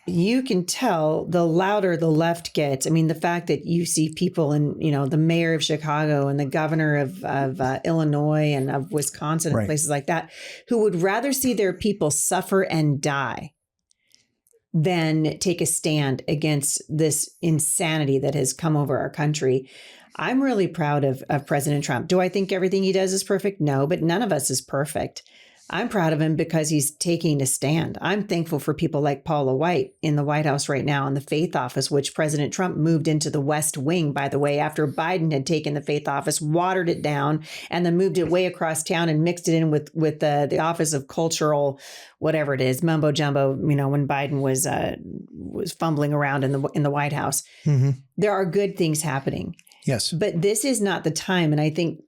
Speaker 1: you can tell the louder the left gets. The fact that you see people in, the mayor of Chicago and the governor of Illinois and of Wisconsin and places like that, who would rather see their people suffer and die than take a stand against this insanity that has come over our country. I'm really proud of President Trump. Do I think everything he does is perfect? No, but none of us is perfect. I'm proud of him because he's taking a stand. I'm thankful for people like Paula White in the White House right now in the Faith Office, which President Trump moved into the West Wing, by the way, after Biden had taken the Faith Office, watered it down, and then moved it way across town and mixed it in with the Office of Cultural, whatever it is, mumbo jumbo. When Biden was fumbling around in the White House. There are good things happening.
Speaker 2: Yes.
Speaker 1: But this is not the time. And I think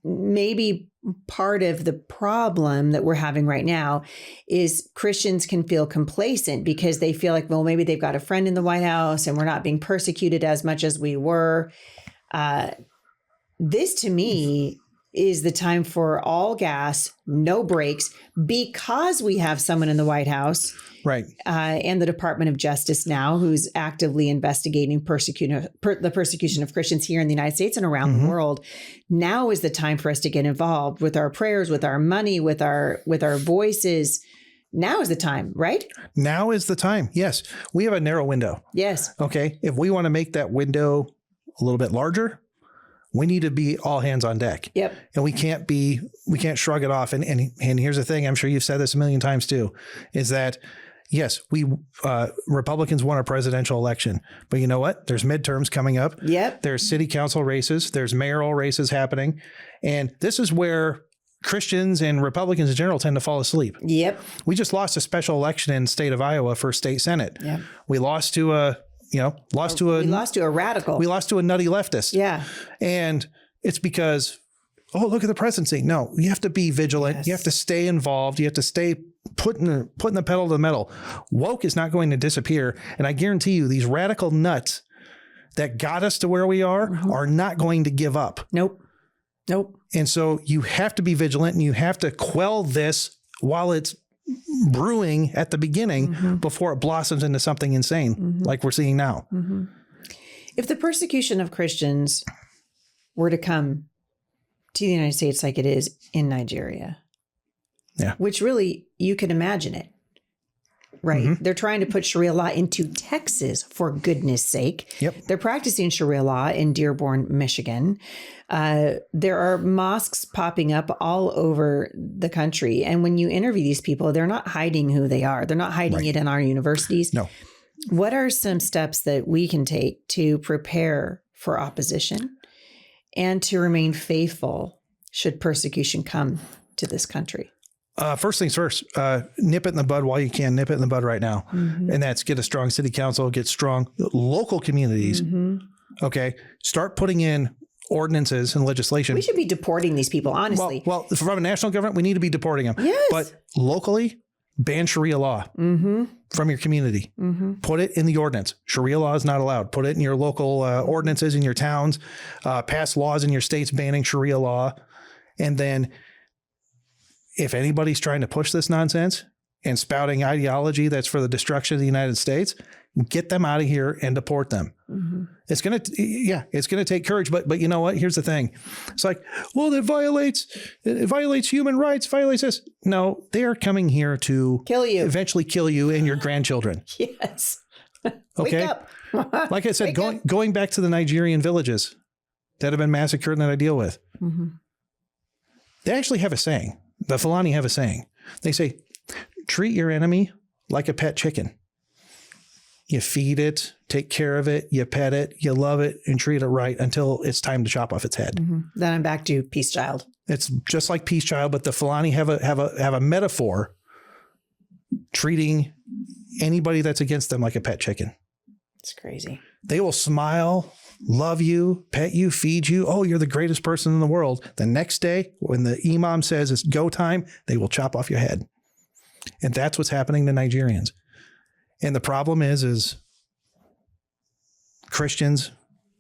Speaker 1: maybe part of the problem that we're having right now is Christians can feel complacent because they feel like, well, maybe they've got a friend in the White House and we're not being persecuted as much as we were. This to me is the time for all gas, no brakes, because we have someone in the White House and the Department of Justice now who's actively investigating the persecution of Christians here in the United States and around the world. Now is the time for us to get involved with our prayers, with our money, with our voices. Now is the time, right?
Speaker 2: Now is the time. Yes. We have a narrow window.
Speaker 1: Yes.
Speaker 2: Okay. If we want to make that window a little bit larger, we need to be all hands on deck.
Speaker 1: Yep.
Speaker 2: And we can't shrug it off. And here's the thing, I'm sure you've said this a million times too, is that yes, Republicans won a presidential election, but you know what? There's midterms coming up.
Speaker 1: Yep.
Speaker 2: There's city council races. There's mayoral races happening. And this is where Christians and Republicans in general tend to fall asleep.
Speaker 1: Yep.
Speaker 2: We just lost a special election in the state of Iowa for state Senate.
Speaker 1: Yep.
Speaker 2: We lost to a
Speaker 1: radical.
Speaker 2: We lost to a nutty leftist.
Speaker 1: Yeah.
Speaker 2: And it's because, oh, look at the presidency. No, you have to be vigilant.
Speaker 1: Yes.
Speaker 2: You have to stay involved. You have to stay putting the pedal to the metal. Woke is not going to disappear. And I guarantee you, these radical nuts that got us to where we are not going to give up.
Speaker 1: Nope.
Speaker 2: And so you have to be vigilant, and you have to quell this while it's brewing at the beginning before it blossoms into something insane like we're seeing now.
Speaker 1: If the persecution of Christians were to come to the United States like it is in Nigeria, which really, you can imagine it, right? They're trying to put Sharia law into Texas, for goodness sake.
Speaker 2: Yep.
Speaker 1: They're practicing Sharia law in Dearborn, Michigan. There are mosques popping up all over the country. And when you interview these people, they're not hiding who they are. They're not hiding it in our universities.
Speaker 2: No.
Speaker 1: What are some steps that we can take to prepare for opposition and to remain faithful should persecution come to this country?
Speaker 2: First things first, nip it in the bud while you can. Nip it in the bud right now. And that's get a strong city council, get strong local communities. Okay. Start putting in ordinances and legislation.
Speaker 1: We should be deporting these people, honestly.
Speaker 2: Well, from a national government, we need to be deporting them.
Speaker 1: Yes.
Speaker 2: But locally, ban Sharia law from your community. Put it in the ordinance. Sharia law is not allowed. Put it in your local ordinances in your towns. Pass laws in your states banning Sharia law. And then if anybody's trying to push this nonsense and spouting ideology that's for the destruction of the United States, get them out of here and deport them. It's going to take courage. But you know what? Here's the thing. It's like, well, it violates human rights, violates this. No, they are coming here to
Speaker 1: kill you,
Speaker 2: eventually kill you and your grandchildren.
Speaker 1: Yes.
Speaker 2: Okay.
Speaker 1: Wake up.
Speaker 2: Like I said, going back to the Nigerian villages that have been massacred and that I deal with, they actually have a saying. The Fulani have a saying. They say, treat your enemy like a pet chicken. You feed it, take care of it, you pet it, you love it, and treat it right until it's time to chop off its head.
Speaker 1: Then I'm back to peace child.
Speaker 2: It's just like peace child, but the Fulani have a metaphor treating anybody that's against them like a pet chicken.
Speaker 1: It's crazy.
Speaker 2: They will smile, love you, pet you, feed you. Oh, you're the greatest person in the world. The next day, when the imam says it's go time, they will chop off your head. And that's what's happening to Nigerians. And the problem is Christians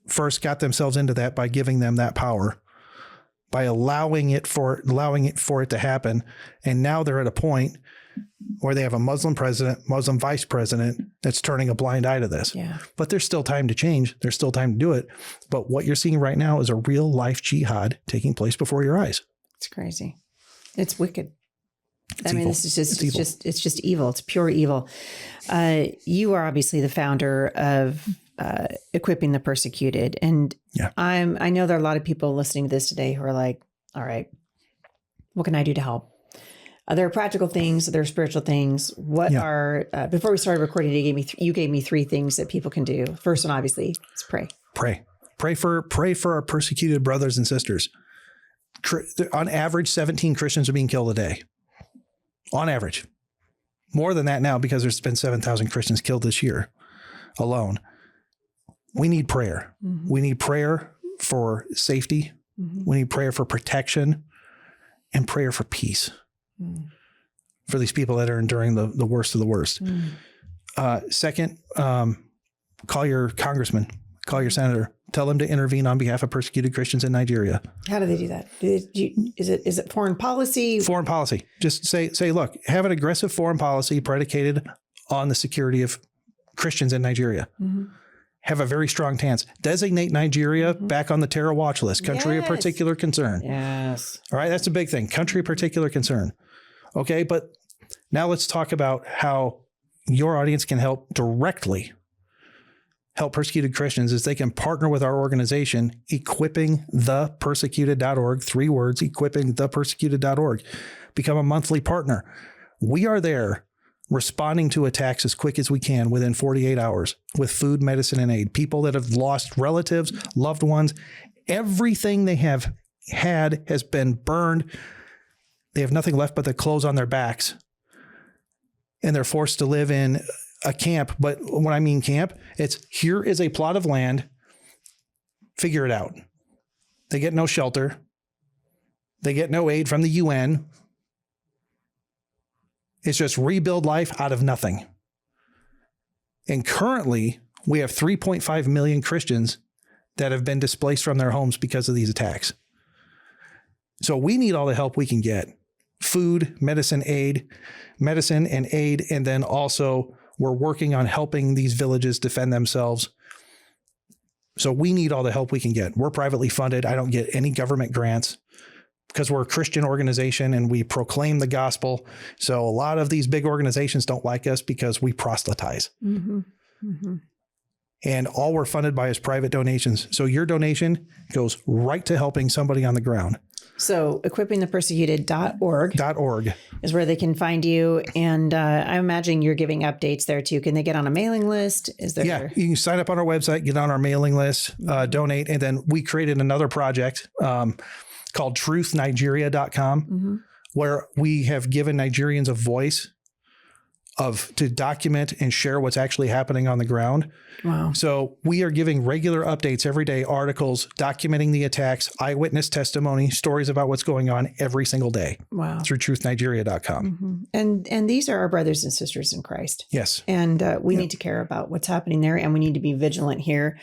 Speaker 2: first got themselves into that by giving them that power, by allowing it for it to happen. And now they're at a point where they have a Muslim president, Muslim vice president that's turning a blind eye to this.
Speaker 1: Yeah.
Speaker 2: But there's still time to change. There's still time to do it. But what you're seeing right now is a real life jihad taking place before your eyes.
Speaker 1: It's crazy. It's wicked.
Speaker 2: It's evil.
Speaker 1: This is it's just evil. It's pure evil. You are obviously the founder of Equipping the Persecuted. And I know there are a lot of people listening to this today who are like, all right, what can I do to help? There are practical things, there are spiritual things. What are, before we started recording, you gave me 3 things that people can do. First one, obviously, is pray.
Speaker 2: Pray for our persecuted brothers and sisters. On average, 17 Christians are being killed a day. On average. More than that now because there's been 7,000 Christians killed this year alone. We need prayer. We need prayer for safety. We need prayer for protection and prayer for peace for these people that are enduring the worst of the worst. Second, call your congressman, call your senator, tell them to intervene on behalf of persecuted Christians in Nigeria. How do they do that?
Speaker 1: Is it foreign policy?
Speaker 2: Foreign policy. Just say, look, have an aggressive foreign policy predicated on the security of Christians in Nigeria. Have a very strong stance. Designate Nigeria back on the terror watch list. Country of particular concern.
Speaker 1: Yes.
Speaker 2: All right. That's a big thing. Country of particular concern. Okay. But now let's talk about how your audience can help directly help persecuted Christians is they can partner with our organization, equippingthepersecuted.org, 3 words, equippingthepersecuted.org. Become a monthly partner. We are there responding to attacks as quick as we can within 48 hours with food, medicine, and aid. People that have lost relatives, loved ones, everything they have had has been burned. They have nothing left but the clothes on their backs. And they're forced to live in a camp. But when I mean camp, it's here is a plot of land. Figure it out. They get no shelter. They get no aid from the UN. It's just rebuild life out of nothing. And currently, we have 3.5 million Christians that have been displaced from their homes because of these attacks. So we need all the help we can get. Food, medicine and aid. And then also we're working on helping these villages defend themselves. So we need all the help we can get. We're privately funded. I don't get any government grants because we're a Christian organization and we proclaim the gospel. So a lot of these big organizations don't like us because we proselytize. Mm-hmm. Mm-hmm. And all we're funded by is private donations. So your donation goes right to helping somebody on the ground.
Speaker 1: So equippingthepersecuted.org is where they can find you. And I imagine you're giving updates there too. Can they get on a mailing list? Is there?
Speaker 2: Yeah, you can sign up on our website, get on our mailing list, donate. And then we created another project called truthnigeria.com, where we have given Nigerians a voice to document and share what's actually happening on the ground.
Speaker 1: Wow.
Speaker 2: So we are giving regular updates every day, articles, documenting the attacks, eyewitness testimony, stories about what's going on every single day.
Speaker 1: Wow.
Speaker 2: Through truthnigeria.com.
Speaker 1: And these are our brothers and sisters in Christ.
Speaker 2: Yes.
Speaker 1: And we need to care about what's happening there, and we need to be vigilant here.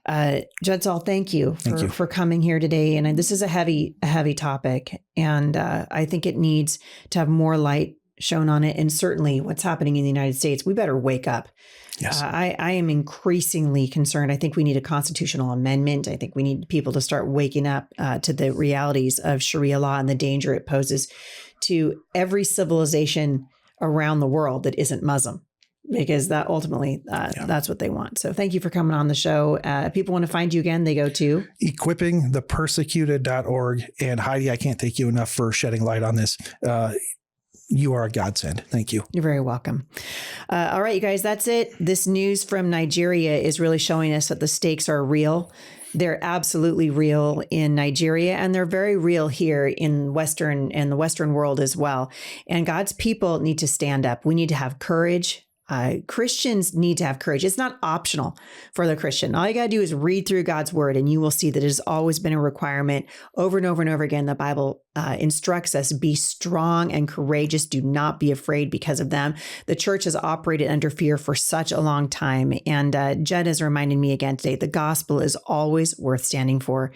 Speaker 1: Judd Saul, thank you for coming here today. And this is a heavy topic. And I think it needs to have more light shown on it. And certainly what's happening in the United States, we better wake up.
Speaker 2: Yes.
Speaker 1: I am increasingly concerned. I think we need a constitutional amendment. I think we need people to start waking up to the realities of Sharia law and the danger it poses to every civilization around the world that isn't Muslim, because that ultimately, that's what they want. So thank you for coming on the show. If people want to find you again, they go to
Speaker 2: equippingthepersecuted.org. And Heidi, I can't thank you enough for shedding light on this. You are a godsend. Thank you.
Speaker 1: You're very welcome. All right, you guys, that's it. This news from Nigeria is really showing us that the stakes are real. They're absolutely real in Nigeria, and they're very real here in the Western world as well. And God's people need to stand up. We need to have courage. Christians need to have courage. It's not optional for the Christian. All you got to do is read through God's word, and you will see that it has always been a requirement over and over and over again. The Bible instructs us, be strong and courageous. Do not be afraid because of them. The church has operated under fear for such a long time. And Judd has reminded me again today, the gospel is always worth standing for,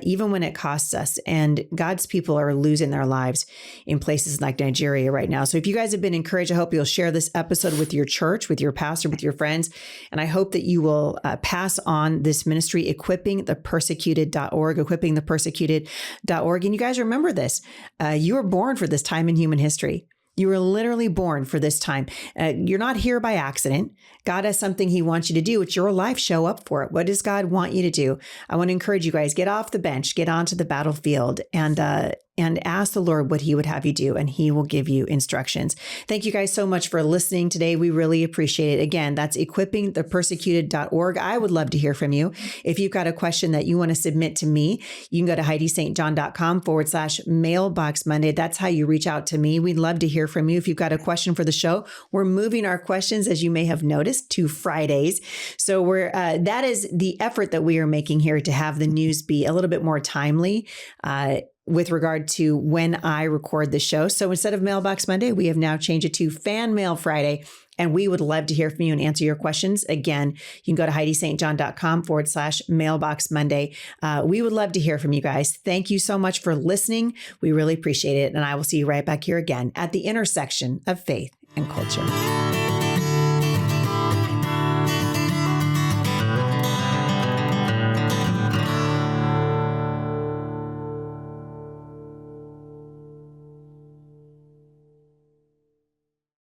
Speaker 1: even when it costs us. And God's people are losing their lives in places like Nigeria right now. So if you guys have been encouraged, I hope you'll share this episode with your church, with your pastor, with your friends. And I hope that you will pass on this ministry, equippingthepersecuted.org, equippingthepersecuted.org. And you guys remember this. You were born for this time in human history. You were literally born for this time. You're not here by accident. God has something he wants you to do. It's your life. Show up for it. What does God want you to do? I want to encourage you guys, get off the bench, get onto the battlefield, and ask the Lord what he would have you do, and he will give you instructions. Thank you guys so much for listening today. We really appreciate it. Again, that's equippingthepersecuted.org. I would love to hear from you. If you've got a question that you want to submit to me, you can go to HeidiSt.John.com/Mailbox Monday. That's how you reach out to me. We'd love to hear from you. If you've got a question for the show, we're moving our questions, as you may have noticed, to Fridays. So that is the effort that we are making here to have the news be a little bit more timely, with regard to when I record the show. So instead of Mailbox Monday, we have now changed it to Fan Mail Friday, and we would love to hear from you and answer your questions. Again, you can go to HeidiSt.John.com/Mailbox Monday. We would love to hear from you guys. Thank you so much for listening. We really appreciate it. And I will see you right back here again at the intersection of faith and culture.